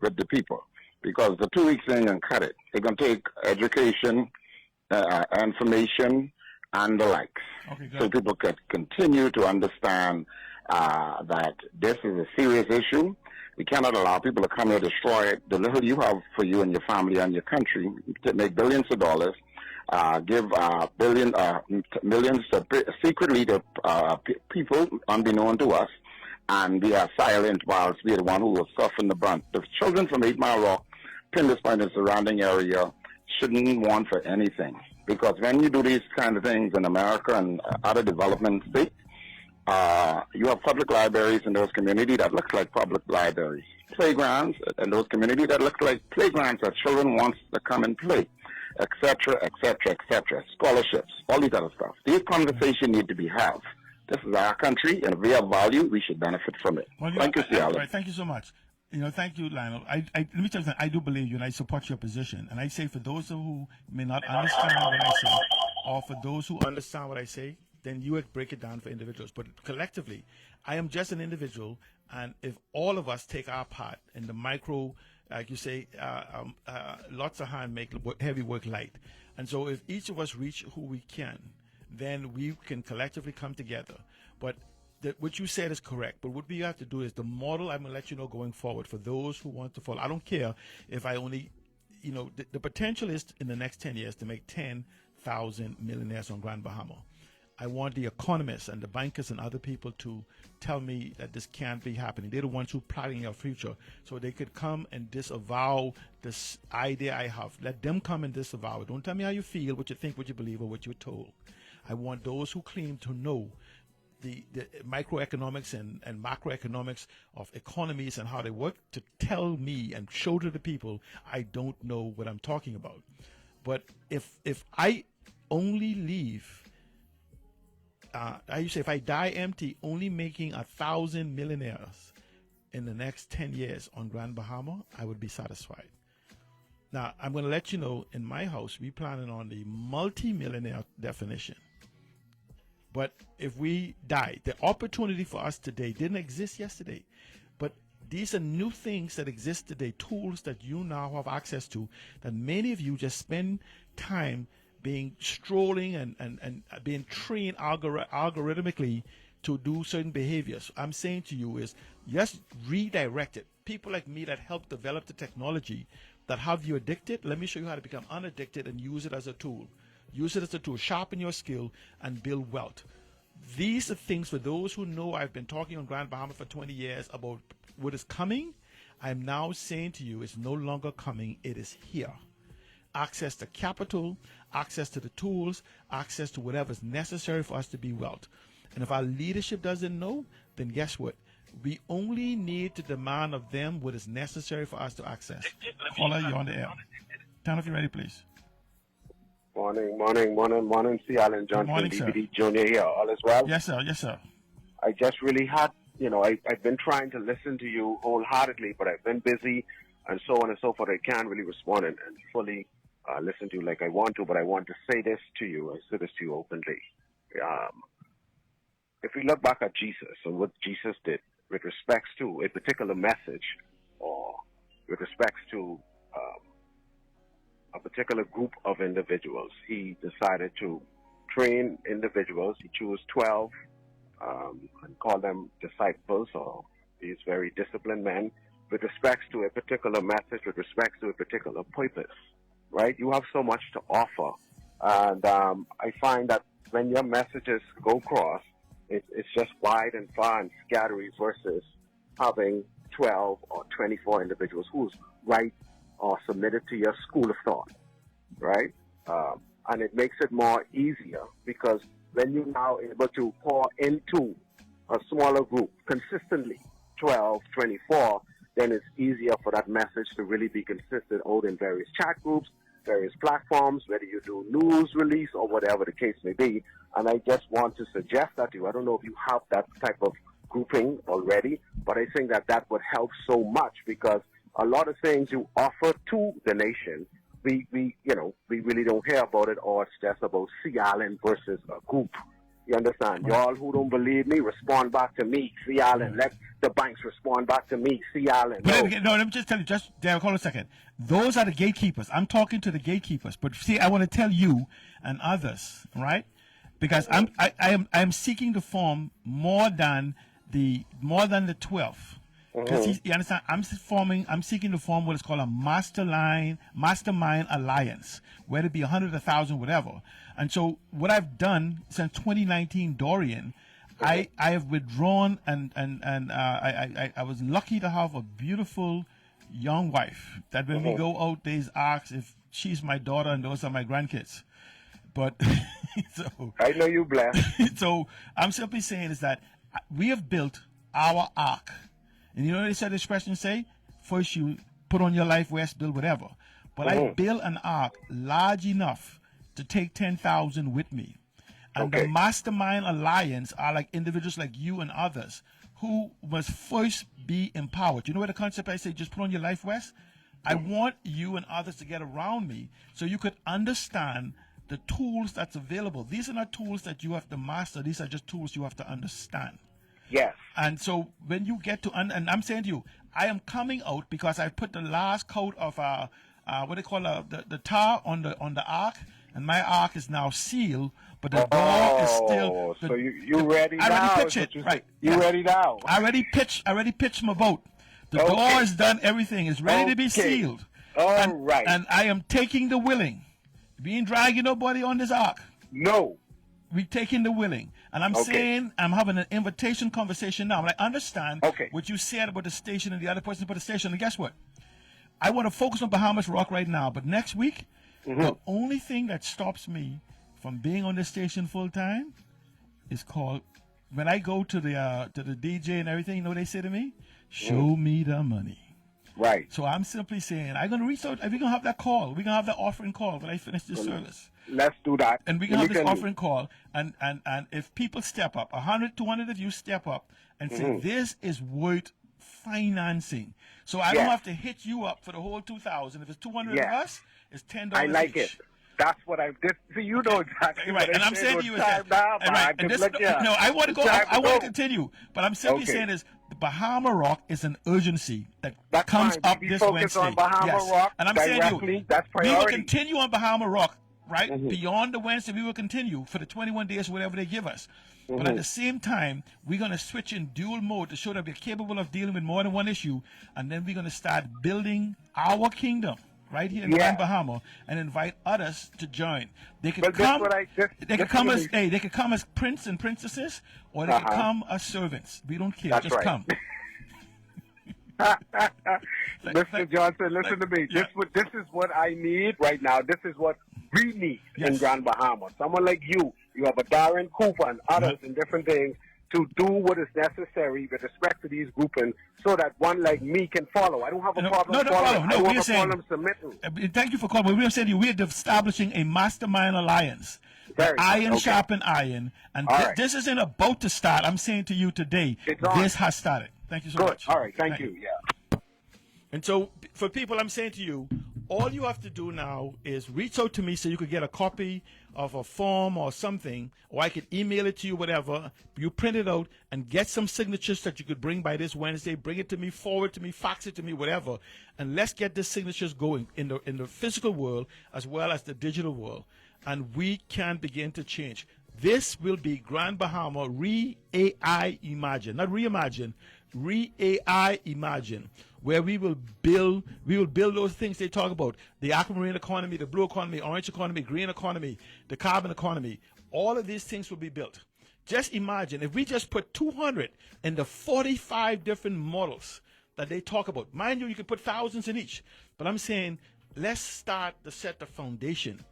with the people. Because the 2 weeks ain't going to cut it. They're going to take education, information, and the likes. Okay, so people can continue to understand that this is a serious issue. We cannot allow people to come here and destroy the little you have for you and your family and your country, to make billions of dollars, give millions secretly to people unbeknown to us, and we are silent whilst we are the one who will suffer the brunt. The children from 8 Mile Rock, Pindus Point and surrounding area shouldn't want for anything. Because when you do these kind of things in America and other development states, you have public libraries in those communities that look like public libraries. Playgrounds in those communities that look like playgrounds that children want to come and play, etc., etc., etc. Scholarships, all these other stuff. These conversations need to be had. This is our country, and if we have value, we should benefit from it. Well, thank you, Cialan. Right, thank you so much. Thank you, Lionel. Let me tell you something. I do believe you, and I support your position. And I say for those who may not understand what I say, or for those who understand what I say, then you would break it down for individuals. But collectively, I am just an individual, and if all of us take our part in the micro, like you say, lots of hand make heavy work light. And so if each of us reach who we can, then we can collectively come together. But what you said is correct, but what we have to do is the model I'm going to let you know going forward for those who want to follow. I don't care if I only, the potential is in the next 10 years to make 10,000 millionaires on Grand Bahama. I want the economists and the bankers and other people to tell me that this can't be happening. They're the ones who are plotting our future. So they could come and disavow this idea I have. Let them come and disavow it. Don't tell me how you feel, what you think, what you believe, or what you're told. I want those who claim to know the microeconomics and macroeconomics of economies and how they work to tell me and show to the people I don't know what I'm talking about. But if I only leave, if I die empty, only making 1,000 millionaires in the next 10 years on Grand Bahama, I would be satisfied. Now, I'm going to let you know, in my house, we planning on the multi-millionaire definition. But if we die, the opportunity for us today didn't exist yesterday. But these are new things that exist today, tools that you now have access to, that many of you just spend time being strolling and being trained algorithmically to do certain behaviors. I'm saying to you is, just redirect it. People like me that help develop the technology that have you addicted, let me show you how to become unaddicted and use it as a tool. Use it as a tool, sharpen your skill, and build wealth. These are things for those who know I've been talking on Grand Bahama for 20 years about what is coming. I'm now saying to you, it's no longer coming, it is here. Access to capital, access to the tools, access to whatever is necessary for us to be wealth. And if our leadership doesn't know, then guess what? We only need to demand of them what is necessary for us to access. Caller, you're on the air. Turn off your ready, please. Morning, C. Allen Johnson, morning, DVD Junior here. All is well? Yes, sir. Yes, sir. I just really had, I've been trying to listen to you wholeheartedly, but I've been busy and so on and so forth. I can't really respond and fully listen to you like I want to, but I want to say this to you. I say this to you openly. If we look back at Jesus and what Jesus did with respects to a particular message or with respects to a particular group of individuals, he decided to train individuals. He chose 12 and called them disciples, or these very disciplined men, with respects to a particular message, with respects to a particular purpose, right? You have so much to offer. And I find that when your messages go across, it's just wide and far and scattery versus having 12 or 24 individuals who's right or submitted to your school of thought, right? And it makes it more easier because when you're now able to pour into a smaller group consistently, 12, 24, then it's easier for that message to really be consistent out in various chat groups, various platforms, whether you do news release or whatever the case may be. And I just want to suggest that to you. I don't know if you have that type of grouping already, but I think that would help so much because a lot of things you offer to the nation, we really don't hear about it, or it's just about C. Allen versus a group. You understand? Right. Y'all who don't believe me, respond back to me, C. Allen. Let the banks respond back to me, C. Allen. No, let me just tell you, Derek, hold on a second. Those are the gatekeepers. I'm talking to the gatekeepers. But see, I want to tell you and others, right? Because I am seeking to form more than the 12. Because you understand, I'm seeking to form what is called a mastermind alliance, whether it be 100, 1,000, whatever. And so what I've done since 2019, Dorian, I have withdrawn and I was lucky to have a beautiful young wife that when we go out, there's asks if she's my daughter and those are my grandkids. But so I know you blessed. So I'm simply saying is that we have built our ark. And you know what they said, the expression say? First you put on your life vest, build whatever. But I built an ark large enough to take 10,000 with me. And the Mastermind Alliance are like individuals like you and others who must first be empowered. You know what the concept I say, just put on your life vest? I want you and others to get around me so you could understand the tools that's available. These are not tools that you have to master. These are just tools you have to understand. Yes. And so when you get to, and I'm saying to you, I am coming out because I put the last coat of what they call the tar on the ark, and my ark is now sealed, but the door is still. So you ready now? I already pitched it, right? You ready now? I already pitched my boat. The door is done. Everything is ready to be sealed. All right. And I am taking the willing. We ain't dragging nobody on this ark. No. We taking the willing. And I'm saying, I'm having an invitation conversation now. And I understand what you said about the station and the other person about the station. And guess what? I want to focus on Bahamas Rock right now. But next week, the only thing that stops me from being on the station full time is called, when I go to the DJ and everything, you know what they say to me? Show me the money. Right. So I'm simply saying, I'm going to reach out. We're going to have that call. We're going to have that offering call when I finish this service. Let's do that. And we can have this offering call. And if people step up, 100, 200 of you step up and say, this is worth financing. So I don't have to hit you up for the whole 2,000. If it's 200 of us, it's $10 I like each. it. That's what I did. So you know exactly right. And I'm saying to you is that, I want to go. I want to continue, but I'm simply saying is Bahama Rock is an urgency that That's comes fine. up We this focus Wednesday. on Bahama Yes. Rock And I'm saying to directly. you, That's we will priority. continue on Bahama Rock, right? Mhm. Beyond the Wednesday, we will continue for the 21 days, whatever they give us. But at Mhm. the same time, we're going to switch in dual mode to show that we're capable of dealing with more than one issue. And then we're going to start building our kingdom right here in Yeah. Grand Bahama and invite others to join. They could But this come. what I- this- They could this come what as I- they could come as prince and princesses, or they could Uh-huh. come as servants. We don't care. That's Just right. come. Mr. Johnson, listen to me. This is what I need right now. This is what we need in Grand Bahama. Someone like you. You have a Darren Cooper and others and different things to do what is necessary with respect to these groupings so that one like me can follow. I don't have a problem following. I don't we're have a saying, problem submitting. thank you for calling. But we're saying we're establishing a mastermind alliance. Very good. Iron Okay. sharpen iron. And All right. this isn't about to start. I'm saying to you today, this has started. Thank you so Good. much. All right. Thank you. Yeah. And so, for people, I'm saying to you, all you have to do now is reach out to me so you could get a copy of a form or something, or I could email it to you, whatever. You print it out and get some signatures that you could bring by this Wednesday. Bring it to me, forward to me, fax it to me, whatever. And let's get the signatures going in the physical world as well as the digital world. And we can begin to change. This will be Grand Bahama Re-AI Imagine, not reimagine, Re-AI Imagine, where we will build those things they talk about, the aquamarine economy, the blue economy, orange economy, green economy, the carbon economy. All of these things will be built. Just imagine if we just put 200 in the 45 different models that they talk about. Mind you, you can put thousands in each, but I'm saying let's start to set the foundation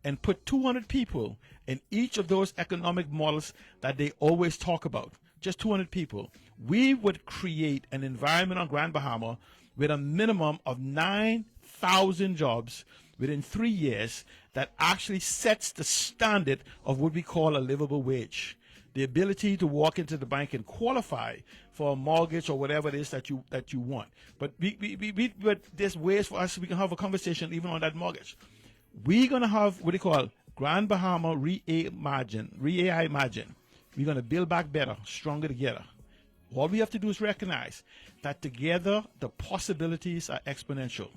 and put 200 people in each of those economic models that they always talk about. Just 200 people. We would create an environment on Grand Bahama with a minimum of 9,000 jobs within 3 years that actually sets the standard of what we call a livable wage. The ability to walk into the bank and qualify for a mortgage or whatever it is that you want. But but there's ways for us we can have a conversation even on that mortgage. We're gonna have what they call Grand Bahama Re-AI Imagine. We're gonna build back better, stronger together. All we have to do is recognize that together the possibilities are exponential.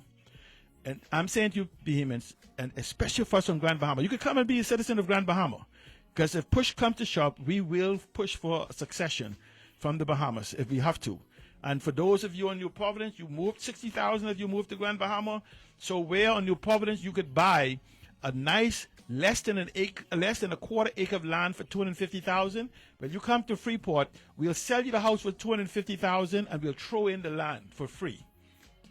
And I'm saying to you, Bahamians, and especially for us on Grand Bahama, you can come and be a citizen of Grand Bahama. Because if push comes to shove, we will push for succession from the Bahamas if we have to. And for those of you on New Providence, you moved 60,000 if you moved to Grand Bahama. So where on New Providence you could buy a nice less than a quarter acre of land for 250,000. When you come to Freeport, we'll sell you the house for 250,000 and we'll throw in the land for free.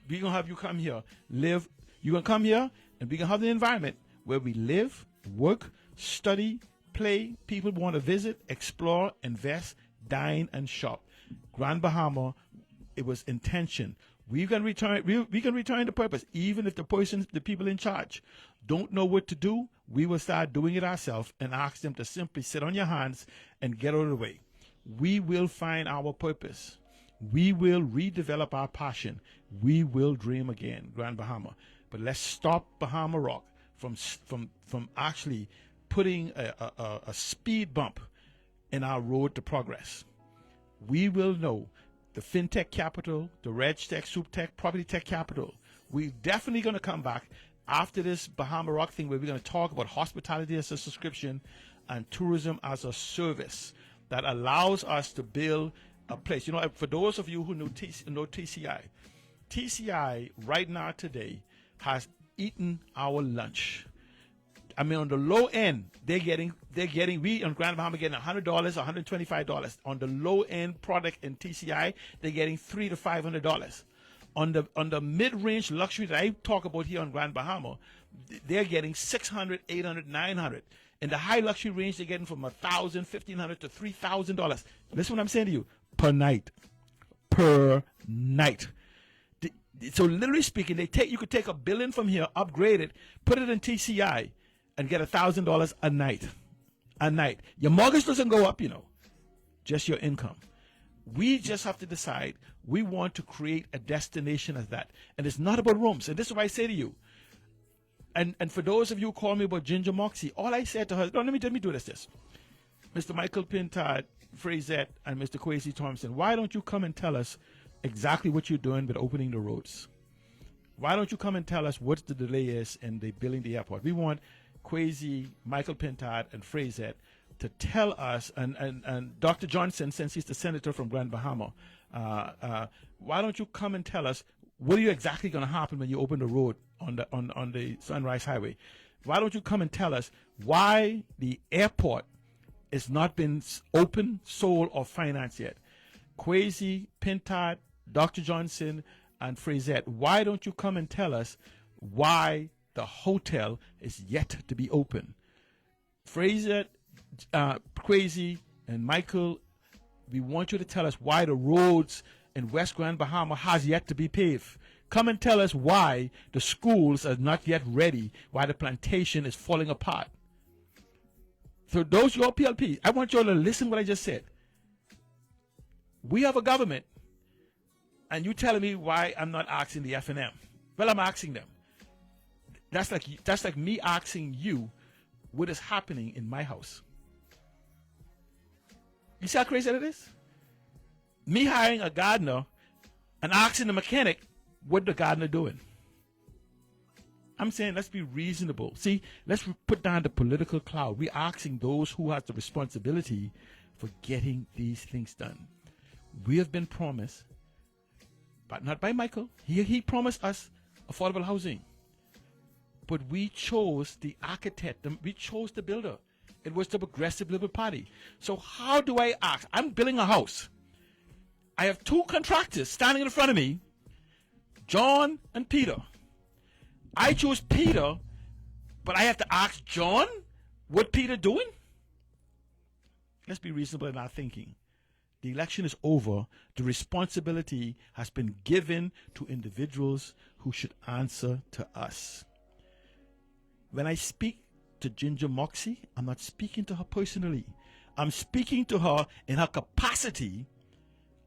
We're gonna have you come here, live. You're gonna come here and we're gonna have the environment where we live, work, study, play. People want to visit, explore, invest, dine, and shop. Grand Bahama, it was intention. We can return the purpose, even if the people in charge don't know what to do. We will start doing it ourselves and ask them to simply sit on your hands and get out of the way. We will find our purpose. We will redevelop our passion. We will dream again, Grand Bahama. But let's stop Bahama Rock from actually putting a speed bump in our road to progress. We will know the fintech capital, the reg tech, soup tech, property tech capital. We're definitely going to come back after this Bahama Rock thing where we're going to talk about hospitality as a subscription and tourism as a service that allows us to build a place. You know, for those of you who know TCI, TCI right now today has eaten our lunch. I mean, on the low end, they're getting we on Grand Bahama getting $100, $125. On the low end product in TCI, they're getting $300 to $500. On the mid range luxury that I talk about here on Grand Bahama, they're getting $600, $800, $900. In the high luxury range, they're getting from $1,000, $1,500 to $3,000. Listen what I'm saying to you, per night. So literally speaking, you could take $1 billion from here, upgrade it, put it in TCI, and get $1,000 a night. Your mortgage doesn't go up, just your income. We just have to decide we want to create a destination as that. And it's not about rooms. And this is what I say to you. And for those of you who call me about Ginger Moxie, all I said to her, no, let me do this. Mr. Michael Pintard, Frazette, and Mr. Kwesi Thompson, why don't you come and tell us exactly what you're doing with opening the roads? Why don't you come and tell us what the delay is in the building the airport? We want Kwesi, Michael Pintard, and Frazette to tell us, and Dr. Johnson, since he's the senator from Grand Bahama, why don't you come and tell us what are you exactly going to happen when you open the road on the Sunrise Highway? Why don't you come and tell us why the airport has not been open, sold, or financed yet? Kwesi, Pintard, Dr. Johnson, and Frazette, why don't you come and tell us why the hotel is yet to be open? Frazette, Kwesi, and Michael, we want you to tell us why the roads in West Grand Bahama has yet to be paved. Come and tell us why the schools are not yet ready, why the plantation is falling apart. So those your PLP, I want you all to listen what I just said. We have a government, and you telling me why I'm not asking the FNM. Well, I'm asking them. That's like me asking you what is happening in my house. You see how crazy that is? Me hiring a gardener and asking the mechanic what the gardener doing. I'm saying let's be reasonable. See, let's put down the political cloud. We're asking those who have the responsibility for getting these things done. We have been promised, but not by Michael. He promised us affordable housing. But we chose the architect. We chose the builder. It was the Progressive Liberal Party. So how do I ask? I'm building a house. I have two contractors standing in front of me, John and Peter. I choose Peter, but I have to ask John what Peter doing? Let's be reasonable in our thinking. The election is over. The responsibility has been given to individuals who should answer to us. When I speak to Ginger Moxie, I'm not speaking to her personally. I'm speaking to her in her capacity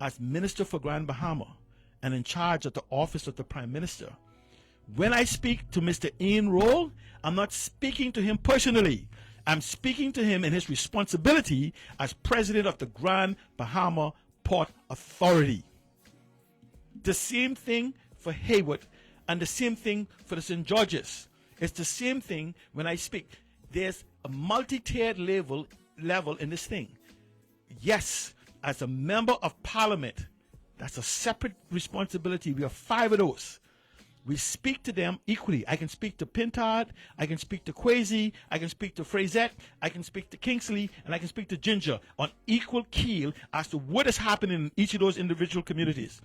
as Minister for Grand Bahama and in charge of the office of the Prime Minister. When I speak to Mr. Ian Roll, I'm not speaking to him personally. I'm speaking to him in his responsibility as president of the Grand Bahama Port Authority. The same thing for Hayward and the same thing for the St. George's. It's the same thing when I speak. There's a multi-tiered level in this thing. Yes, as a member of parliament, that's a separate responsibility. We have 5 of those. We speak to them equally. I can speak to Pintard, I can speak to Kwesi, I can speak to Frazette, I can speak to Kingsley, and I can speak to Ginger on equal keel as to what is happening in each of those individual communities.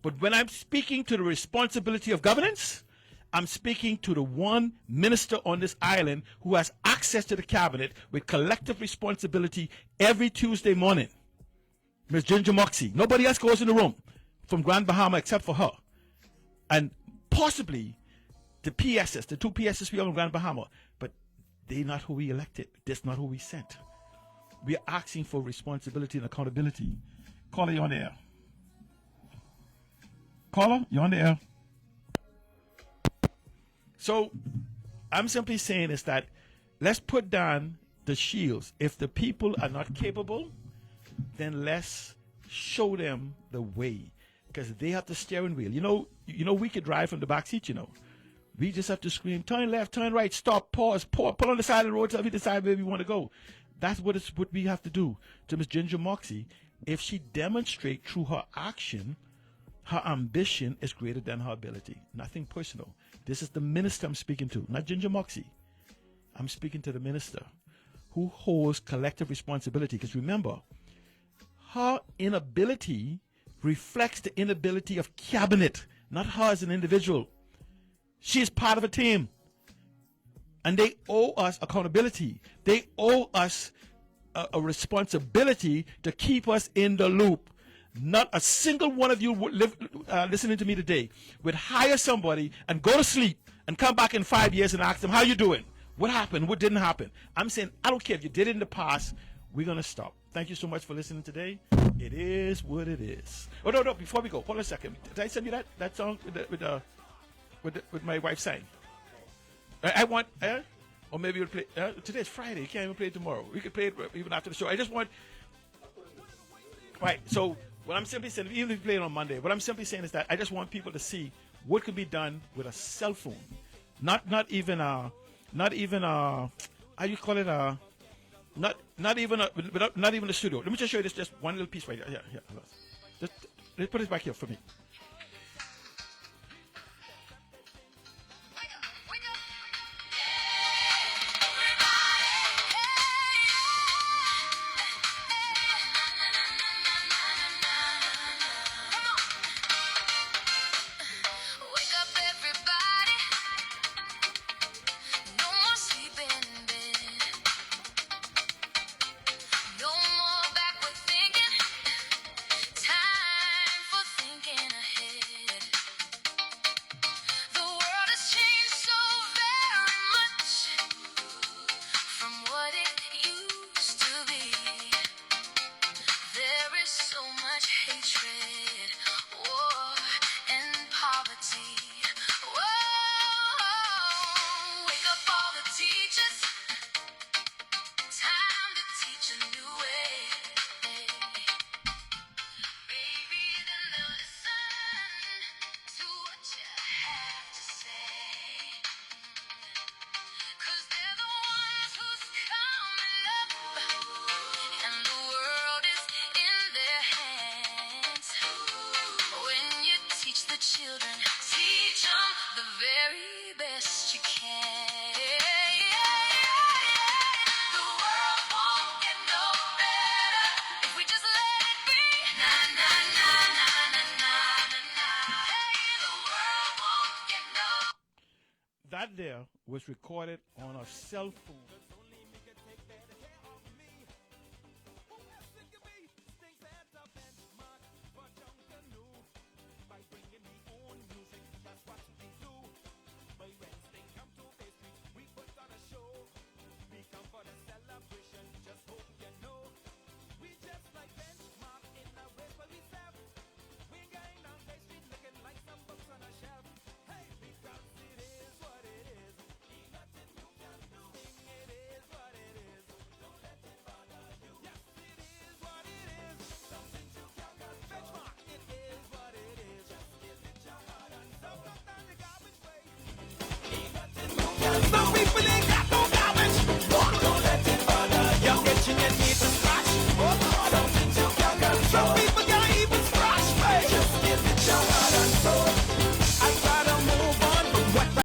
But when I'm speaking to the responsibility of governance, I'm speaking to the one minister on this island who has access to the cabinet with collective responsibility every Tuesday morning. Ms. Ginger Moxie. Nobody else goes in the room from Grand Bahama except for her. And possibly the PSS, the 2 PSS we have in Grand Bahama. But they're not who we elected. That's not who we sent. We are asking for responsibility and accountability. Caller, you're on the air. Caller, you're on the air. So I'm simply saying is that let's put down the shields. If the people are not capable, then let's show them the way, because they have the steering wheel. You know, we could drive from the back seat. We just have to scream, turn left, turn right, stop, pause, pull on the side of the road till we decide where we want to go. That's what we have to do to Ms. Ginger Moxie. If she demonstrates through her action, her ambition is greater than her ability. Nothing personal. This is the minister I'm speaking to, not Ginger Moxie. I'm speaking to the minister who holds collective responsibility. Because remember, her inability reflects the inability of cabinet, not her as an individual. She is part of a team. And they owe us accountability. They owe us a responsibility to keep us in the loop. Not a single one of you listening to me today would hire somebody and go to sleep and come back in 5 years and ask them, how you doing? What happened? What didn't happen? I'm saying, I don't care if you did it in the past. We're going to stop. Thank you so much for listening today. It is what it is. Oh, no, before we go, hold on a second. Did I send you that song with my wife's saying? I want, Or maybe we'll play. Today's Friday. You can't even play it tomorrow. We could play it even after the show. I just want. Right. So what I'm simply saying, even if you play it on Monday, what I'm simply saying is that I just want people to see what could be done with a cell phone. Not even how you call it not even a studio. Let me just show you this just one little piece right here. Yeah. Just let's put it back here for me. Children, teach them the very best you can. The world won't get no better if we just let it be. Na na na na na na na na. Hey, the world won't get no. That there was recorded on a cell phone. Some people ain't